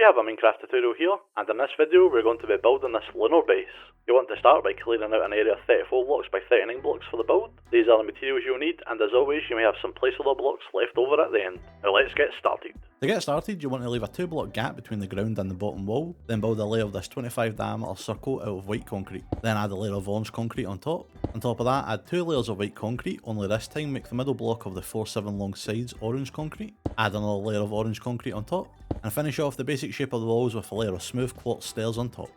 We have a Minecraft tutorial here, and in this video we're going to be building this lunar base. You want to start by clearing out an area of 34 blocks by 39 blocks for the build. These are the materials you'll need, and as always you may have some placeholder blocks left over at the end. Now let's get started. To get started, you want to leave a 2-block gap between the ground and the bottom wall, then build a layer of this 25 diameter circle out of white concrete. Then add a layer of orange concrete on top. On top of that, add 2 layers of white concrete, only this time make the middle block of the 4-7 long sides orange concrete. Add another layer of orange concrete on top, and finish off the basic shape of the walls with a layer of smooth quartz stairs on top.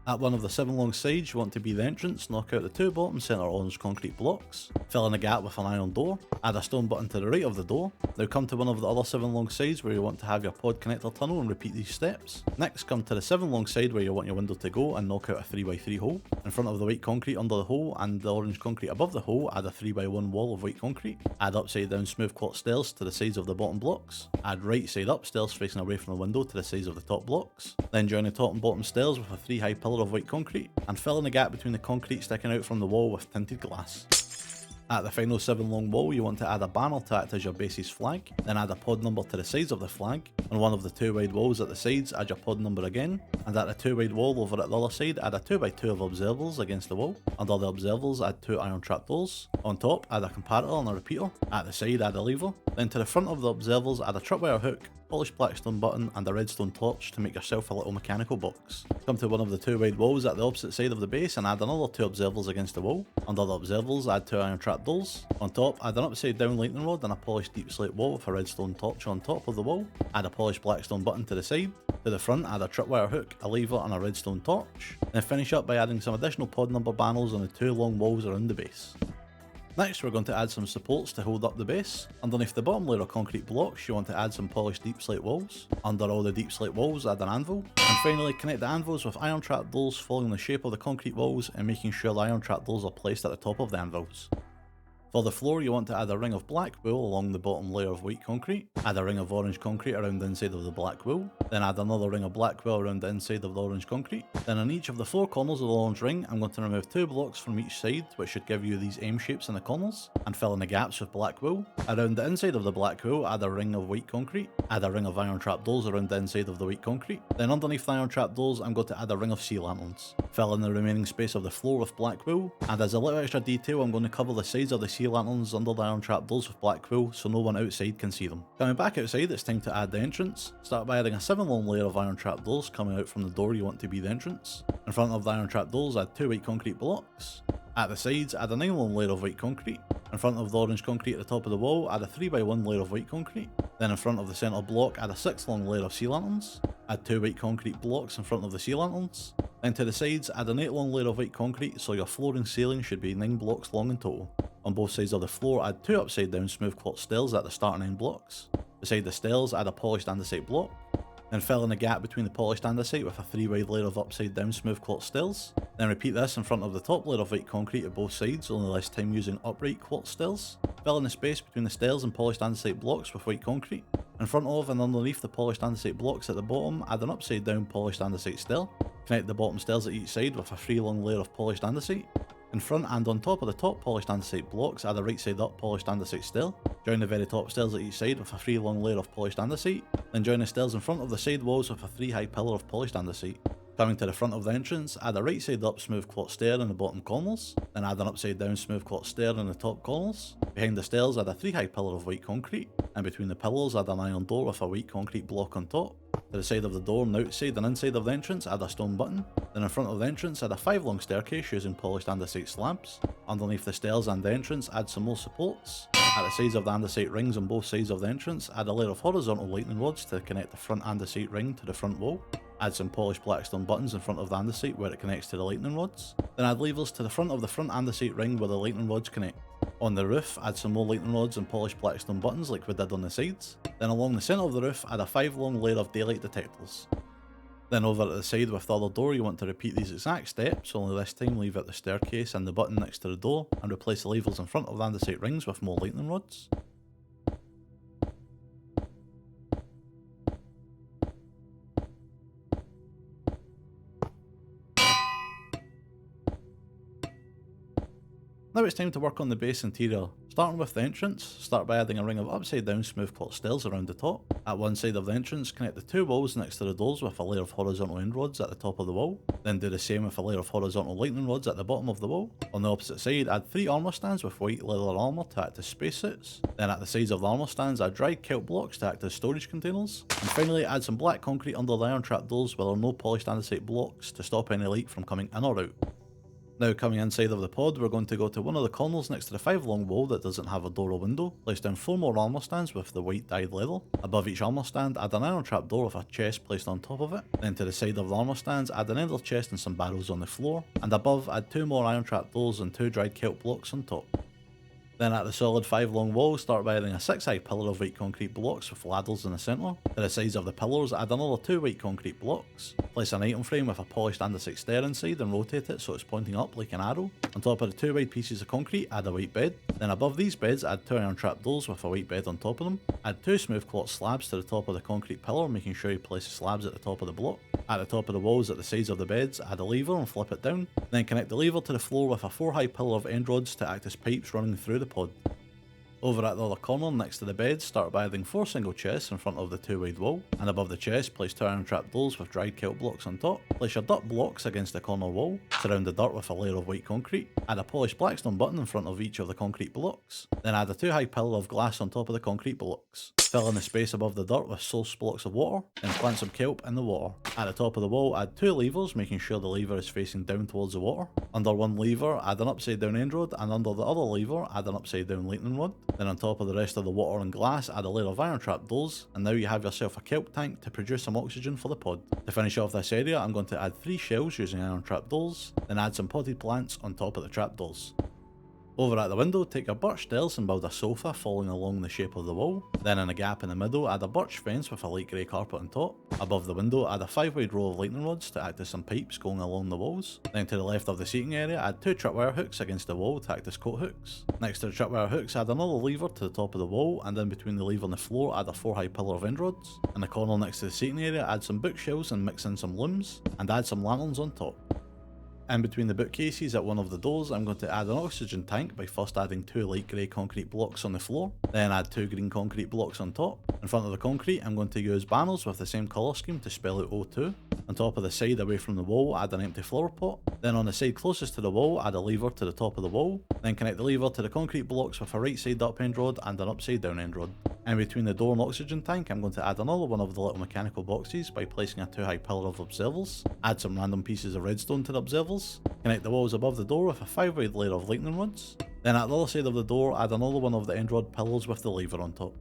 At one of the 7 long sides you want to be the entrance, knock out the 2 bottom centre orange concrete blocks, fill in a gap with an iron door, add a stone button to the right of the door. Now come to one of the other 7 long sides where you want to have your pod connector tunnel and repeat these steps. Next come to the 7 long side where you want your window to go and knock out a 3x3 hole. In front of the white concrete under the hole and the orange concrete above the hole, add a 3x1 wall of white concrete. Add upside down smooth quartz stairs to the sides of the bottom blocks. Add right side up stairs facing away from the window to the sides of the top blocks. Then join the top and bottom stairs with a 3 high pillar of white concrete, and fill in the gap between the concrete sticking out from the wall with tinted glass. At the final 7 long wall you want to add a banner to act as your base's flag, then add a pod number to the sides of the flag. On one of the 2 wide walls at the sides add your pod number again, and at the 2 wide wall over at the other side add a 2x2 of observers against the wall. Under the observers add 2 iron trapdoors. On top add a comparator and a repeater. At the side add a lever. Then to the front of the observers add a tripwire hook, polished blackstone button and a redstone torch to make yourself a little mechanical box. Come to one of the 2 wide walls at the opposite side of the base and add another 2 observers against the wall. Under the observers add 2 iron trapdoors. On top add an upside down lightning rod and a polished deep slate wall with a redstone torch on top of the wall. Add a polished blackstone button to the side. To the front add a tripwire hook, a lever and a redstone torch. Then finish up by adding some additional pod number banners on the 2 long walls around the base. Next we're going to add some supports to hold up the base. Underneath the bottom layer of concrete blocks you want to add some polished deep slate walls. Under all the deep slate walls add an anvil. And finally connect the anvils with iron trapdoors following the shape of the concrete walls and making sure the iron trapdoors are placed at the top of the anvils. For the floor you want to add a ring of black wool along the bottom layer of white concrete, add a ring of orange concrete around the inside of the black wool, then add another ring of black wool around the inside of the orange concrete. Then on each of the 4 corners of the orange ring I'm going to remove 2 blocks from each side, which should give you these M shapes in the corners, and fill in the gaps with black wool. Around the inside of the black wool add a ring of white concrete, add a ring of iron trapdoors around the inside of the white concrete. Then underneath the iron trapdoors I'm going to add a ring of sea lanterns. Fill in the remaining space of the floor with black wool, and as a little extra detail I'm going to cover the sides of the sea lanterns under the iron trapdoors with black wool so no one outside can see them. Coming back outside it's time to add the entrance. Start by adding a 7 long layer of iron trapdoors coming out from the door you want to be the entrance. In front of the iron trapdoors add 2 white concrete blocks. At the sides add a 9 long layer of white concrete. In front of the orange concrete at the top of the wall add a 3x1 layer of white concrete. Then in front of the centre block add a 6 long layer of sea lanterns. Add 2 white concrete blocks in front of the sea lanterns. Then to the sides add an 8 long layer of white concrete so your floor and ceiling should be 9 blocks long in total. On both sides of the floor add 2 upside down smooth quartz stairs at the starting 9 blocks. Beside the stairs add a polished andesite block. Then fill in a gap between the polished andesite with a 3 wide layer of upside down smooth quartz stairs. Then repeat this in front of the top layer of white concrete at both sides, only this time using upright quartz stairs. Fill in the space between the stairs and polished andesite blocks with white concrete. In front of and underneath the polished andesite blocks at the bottom add an upside down polished andesite stair. Connect the bottom stairs at each side with a 3 long layer of polished andesite. In front and on top of the top polished andesite blocks add a right side up polished andesite stair. Join the very top stairs at each side with a 3 long layer of polished andesite. Then join the stairs in front of the side walls with a 3 high pillar of polished andesite. Coming to the front of the entrance, add a right side up smooth quartz stair in the bottom corners, then add an upside down smooth quartz stair in the top corners. Behind the stairs add a 3 high pillar of white concrete, and between the pillars add an iron door with a white concrete block on top. To the side of the door and outside and inside of the entrance add a stone button. Then in front of the entrance add a 5 long staircase using polished andesite slabs. Underneath the stairs and the entrance add some more supports. At the sides of the andesite rings on both sides of the entrance add a layer of horizontal lightning rods to connect the front andesite ring to the front wall. Add some polished blackstone buttons in front of the andesite where it connects to the lightning rods. Then add levers to the front of the front andesite ring where the lightning rods connect. On the roof add some more lightning rods and polished blackstone buttons like we did on the sides. Then along the centre of the roof add a 5 long layer of daylight detectors. Then over at the side with the other door you want to repeat these exact steps, only this time leave out the staircase and the button next to the door and replace the levers in front of the andesite rings with more lightning rods. Now it's time to work on the base interior. Starting with the entrance, start by adding a ring of upside down smooth quartz stairs around the top. At one side of the entrance, connect the two walls next to the doors with a layer of horizontal end rods at the top of the wall. Then do the same with a layer of horizontal lightning rods at the bottom of the wall. On the opposite side, add 3 armor stands with white leather armor to act as spacesuits. Then at the sides of the armor stands, add dried kelp blocks to act as storage containers. And finally, add some black concrete under the iron trap doors where there are no polished andesite blocks to stop any light from coming in or out. Now coming inside of the pod, we're going to go to one of the corners next to the 5 long wall that doesn't have a door or window, place down 4 more armor stands with the white dyed leather. Above each armor stand, add an iron trap door with a chest placed on top of it. Then to the side of the armor stands, add an ender chest and some barrels on the floor. And above, add 2 more iron trap doors and 2 dried kelp blocks on top. Then at the solid 5 long wall, start by adding a 6 high pillar of white concrete blocks with ladders in the centre. To the sides of the pillars, add another 2 white concrete blocks. Place an item frame with a polished andesite stair inside and rotate it so it's pointing up like an arrow. On top of the 2 wide pieces of concrete, add a white bed. Then above these beds, add 2 iron trap doors with a white bed on top of them. Add 2 smooth quartz slabs to the top of the concrete pillar, making sure you place the slabs at the top of the block. At the top of the walls at the sides of the beds, add a lever and flip it down. Then connect the lever to the floor with a 4 high pillar of end rods to act as pipes running through the pod. Over at the other corner next to the bed, start by adding 4 single chests in front of the 2 wide wall, and above the chest place 2 iron trap doors with dried kelp blocks on top. Place your dirt blocks against the corner wall, surround the dirt with a layer of white concrete, add a polished blackstone button in front of each of the concrete blocks, then add a 2 high pillar of glass on top of the concrete blocks. Fill in the space above the dirt with source blocks of water, then plant some kelp in the water. At the top of the wall, add 2 levers, making sure the lever is facing down towards the water. Under one lever, add an upside down end rod, and under the other lever, add an upside down lightning rod. Then on top of the rest of the water and glass, add a layer of iron trap doors, and now you have yourself a kelp tank to produce some oxygen for the pod. To finish off this area, I'm going to add 3 shells using iron trap doors, then add some potted plants on top of the trap doors. Over at the window, take your birch stairs and build a sofa following along the shape of the wall. Then in a gap in the middle, add a birch fence with a light grey carpet on top. Above the window, add a 5 wide row of lightning rods to act as some pipes going along the walls. Then to the left of the seating area, add 2 tripwire hooks against the wall to act as coat hooks. Next to the tripwire hooks, add another lever to the top of the wall, and then between the lever and the floor, add a 4 high pillar of end rods. In the corner next to the seating area, add some bookshelves and mix in some looms, and add some lanterns on top. In between the bookcases at one of the doors, I'm going to add an oxygen tank by first adding 2 light grey concrete blocks on the floor, then add 2 green concrete blocks on top. In front of the concrete, I'm going to use banners with the same colour scheme to spell out O2. On top of the side away from the wall, add an empty flower pot. Then on the side closest to the wall, add a lever to the top of the wall. Then connect the lever to the concrete blocks with a right side up end rod and an upside down end rod. In between the door and oxygen tank, I'm going to add another one of the little mechanical boxes by placing a 2 high pillar of observers. Add some random pieces of redstone to the observers. Connect the walls above the door with a 5 wide layer of lightning rods. Then at the other side of the door, add another one of the end rod pillars with the lever on top.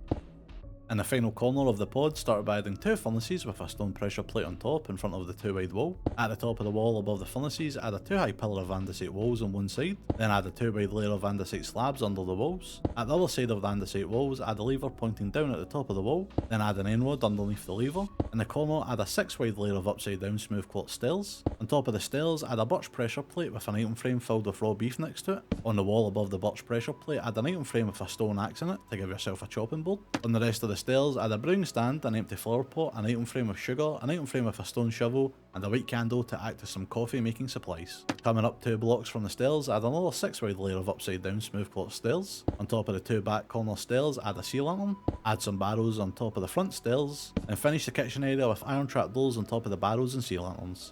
In the final corner of the pod, start by adding 2 furnaces with a stone pressure plate on top in front of the 2 wide wall. At the top of the wall above the furnaces, add a 2 high pillar of andesite walls on one side, then add a 2 wide layer of andesite slabs under the walls. At the other side of the andesite walls, add a lever pointing down at the top of the wall, then add an end rod underneath the lever. In the corner, add a 6 wide layer of upside down smooth quartz stairs. On top of the stairs, add a birch pressure plate with an item frame filled with raw beef next to it. On the wall above the birch pressure plate, add an item frame with a stone axe in it to give yourself a chopping board. On the rest of the stairs, add a brown stand, an empty flower pot, an item frame of sugar, an item frame with a stone shovel, and a white candle to act as some coffee making supplies. Coming up 2 blocks from the stairs, add another 6 wide layer of upside down smooth quartz stairs. On top of the 2 back corner stairs, add a sea lantern. Add some barrels on top of the front stairs, and finish the kitchen area with iron trap doors on top of the barrels and sea lanterns.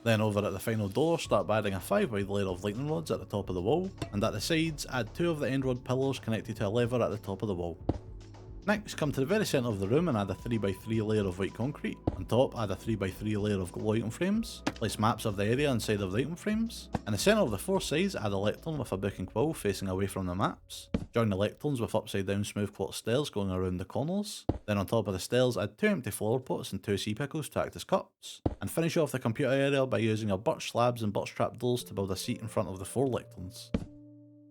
Then over at the final door, start by adding a 5 wide layer of lightning rods at the top of the wall, and at the sides, add 2 of the end rod pillars connected to a lever at the top of the wall. Next, come to the very centre of the room and add a 3x3 layer of white concrete. On top, add a 3x3 layer of glow item frames. Place maps of the area inside of the item frames. In the centre of the 4 sides, add a lectern with a book and quill facing away from the maps. Join the lecterns with upside down smooth quartz stairs going around the corners. Then on top of the stairs, add 2 empty flower pots and 2 sea pickles to act as cups. And finish off the computer area by using your birch slabs and birch trap doors to build a seat in front of the 4 lecterns.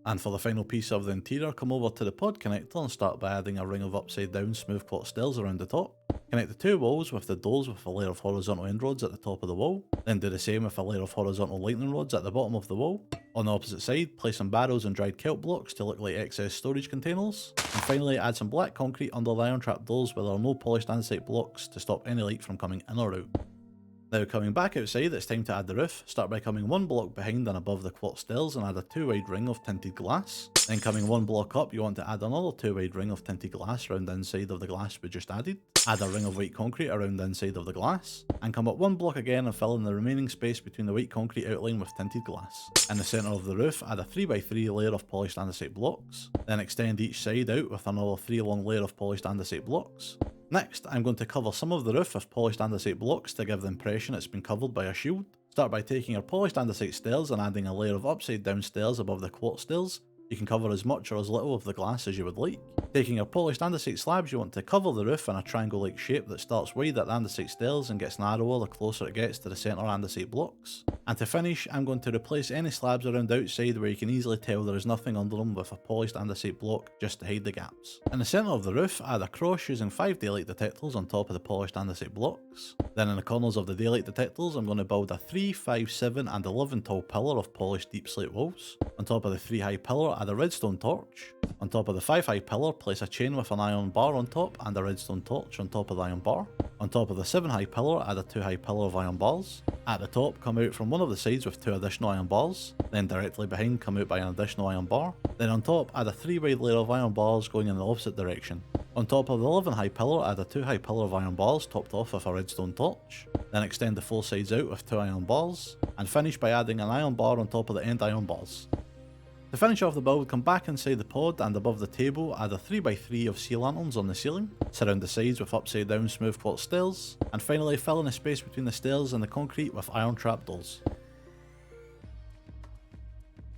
And for the final piece of the interior, come over to the pod connector and start by adding a ring of upside down smooth quartz stairs around the top. Connect the 2 walls with the doors with a layer of horizontal end rods at the top of the wall. Then do the same with a layer of horizontal lightning rods at the bottom of the wall. On the opposite side, place some barrels and dried kelp blocks to look like excess storage containers. And finally, add some black concrete under the iron trap doors where there are no polished andesite blocks to stop any light from coming in or out. Now coming back outside, it's time to add the roof. Start by coming one block behind and above the quartz stairs and add a 2-wide ring of tinted glass. Then coming one block up, you want to add another 2-wide ring of tinted glass around the inside of the glass we just added. Add a ring of white concrete around the inside of the glass. And come up one block again and fill in the remaining space between the white concrete outline with tinted glass. In the centre of the roof, add a 3x3 layer of polished andesite blocks. Then extend each side out with another 3 long layer of polished andesite blocks. Next, I'm going to cover some of the roof with polished andesite blocks to give the impression it's been covered by a shield. Start by taking your polished andesite stairs and adding a layer of upside down stairs above the quartz stairs. You can cover as much or as little of the glass as you would like. Taking your polished andesite slabs, you want to cover the roof in a triangle-like shape that starts wide at the andesite stairs and gets narrower the closer it gets to the centre andesite blocks. And to finish, I'm going to replace any slabs around outside where you can easily tell there is nothing under them with a polished andesite block just to hide the gaps. In the centre of the roof, add a cross using 5 daylight detectors on top of the polished andesite blocks. Then in the corners of the daylight detectors, I'm going to build a 3, 5, 7 and 11 tall pillar of polished deep slate walls. On top of the 3 high pillar, add a redstone torch. On top of the 5 high pillar, place a chain with an iron bar on top and a redstone torch on top of the iron bar. On top of the 7 high pillar, add a 2 high pillar of iron bars. At the top, come out from one of the sides with 2 additional iron bars. Then directly behind, come out by an additional iron bar. Then on top, add a 3 wide layer of iron bars going in the opposite direction. On top of the 11 high pillar, add a 2 high pillar of iron bars topped off with a redstone torch. Then extend the 4 sides out with 2 iron bars. And finish by adding an iron bar on top of the end iron bars. To finish off the build, come back inside the pod and above the table add a 3x3 of sea lanterns on the ceiling, surround the sides with upside down smooth quartz stairs, and finally fill in the space between the stairs and the concrete with iron trapdoors.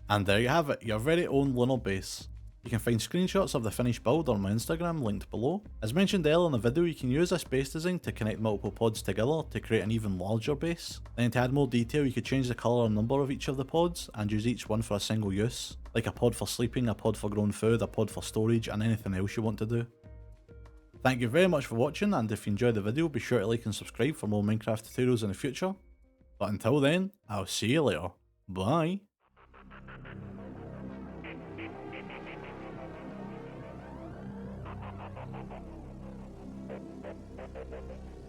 And there you have it, your very own lunar base. You can find screenshots of the finished build on my Instagram linked below. As mentioned earlier in the video, you can use this base design to connect multiple pods together to create an even larger base. Then to add more detail, you could change the colour and number of each of the pods and use each one for a single use, like a pod for sleeping, a pod for growing food, a pod for storage and anything else you want to do. Thank you very much for watching, and if you enjoyed the video, be sure to like and subscribe for more Minecraft tutorials in the future. But until then, I'll see you later. Bye! Thank you.